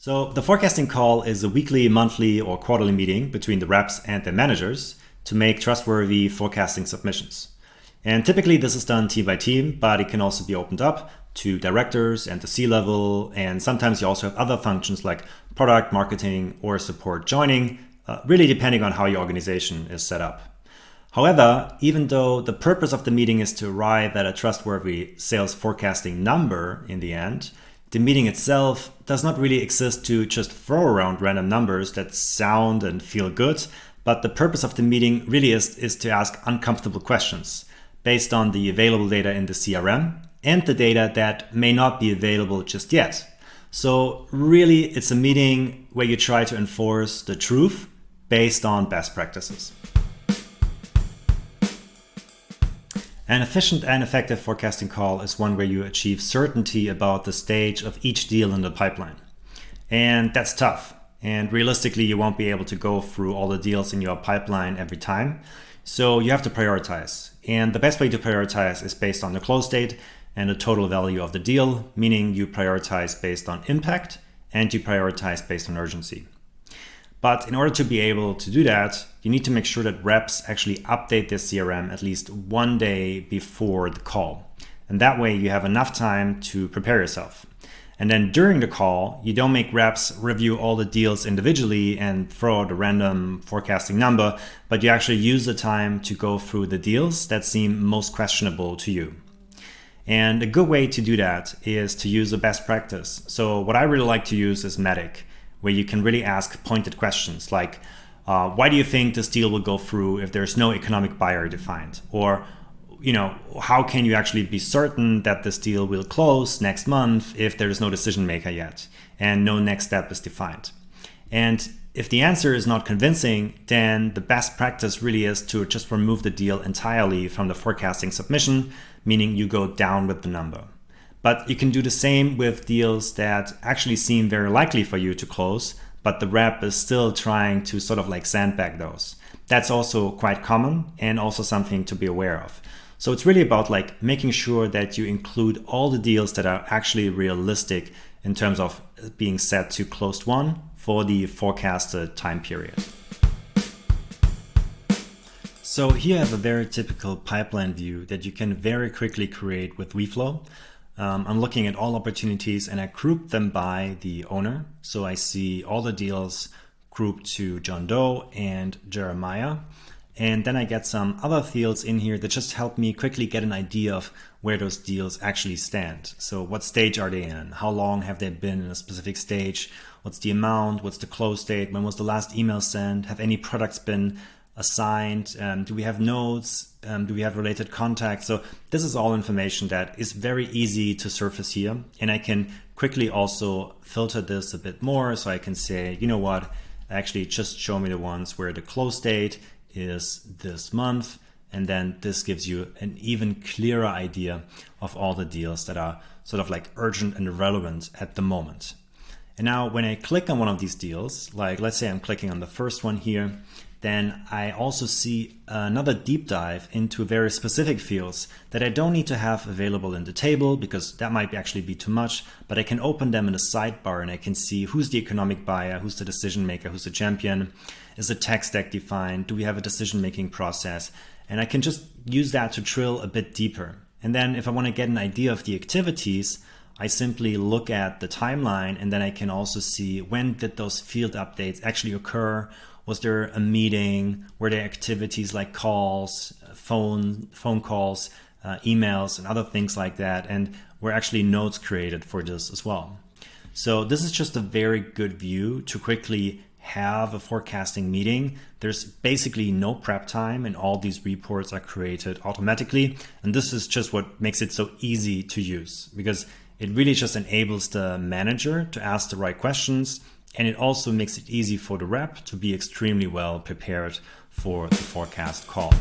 So the forecasting call is a weekly, monthly, or quarterly meeting between the reps and their managers to make trustworthy forecasting submissions. And typically this is done team by team, but it can also be opened up to directors and the C-level. And sometimes you also have other functions like product, marketing, or support joining, really depending on how your organization is set up. However, even though the purpose of the meeting is to arrive at a trustworthy sales forecasting number in the end, the meeting itself does not really exist to just throw around random numbers that sound and feel good, but the purpose of the meeting really is to ask uncomfortable questions based on the available data in the CRM and the data that may not be available just yet. So really, it's a meeting where you try to enforce the truth based on best practices. An efficient and effective forecasting call is one where you achieve certainty about the stage of each deal in the pipeline. And that's tough. And realistically, you won't be able to go through all the deals in your pipeline every time. So you have to prioritize. And the best way to prioritize is based on the close date and the total value of the deal, meaning you prioritize based on impact and you prioritize based on urgency. But in order to be able to do that, you need to make sure that reps actually update their CRM at least one day before the call. And that way you have enough time to prepare yourself. And then during the call, you don't make reps review all the deals individually and throw out a random forecasting number, but you actually use the time to go through the deals that seem most questionable to you. And a good way to do that is to use a best practice. So what I really like to use is MEDDIC, where you can really ask pointed questions like, why do you think this deal will go through if there's no economic buyer defined? Or, how can you actually be certain that this deal will close next month if there's no decision maker yet and no next step is defined? And if the answer is not convincing, then the best practice really is to just remove the deal entirely from the forecasting submission, meaning you go down with the number. But you can do the same with deals that actually seem very likely for you to close, but the rep is still trying to sort of like sandbag those. That's also quite common and also something to be aware of. So it's really about like making sure that you include all the deals that are actually realistic in terms of being set to closed won for the forecasted time period. So here I have a very typical pipeline view that you can very quickly create with Weflow. I'm looking at all opportunities and I group them by the owner. So I see all the deals grouped to John Doe and Jeremiah. And then I get some other fields in here that just help me quickly get an idea of where those deals actually stand. So what stage are they in? How long have they been in a specific stage? What's the amount? What's the close date? When was the last email sent? Have any products been assigned? Do we have notes? Do we have related contacts? So this is all information that is very easy to surface here. And I can quickly also filter this a bit more. So I can say, you know what, actually just show me the ones where the close date is this month. And then this gives you an even clearer idea of all the deals that are sort of like urgent and relevant at the moment. And now when I click on one of these deals, like let's say I'm clicking on the first one here, then I also see another deep dive into very specific fields that I don't need to have available in the table because that might actually be too much, but I can open them in the sidebar and I can see who's the economic buyer, who's the decision maker, who's the champion, is the tech stack defined, do we have a decision-making process? And I can just use that to drill a bit deeper. And then if I want to get an idea of the activities, I simply look at the timeline and then I can also see when did those field updates actually occur. Was there a meeting? Were there activities like calls, phone calls, emails, and other things like that? And were actually notes created for this as well. So this is just a very good view to quickly have a forecasting meeting. There's basically no prep time and all these reports are created automatically. And this is just what makes it so easy to use because it really just enables the manager to ask the right questions. And it also makes it easy for the rep to be extremely well prepared for the forecast call.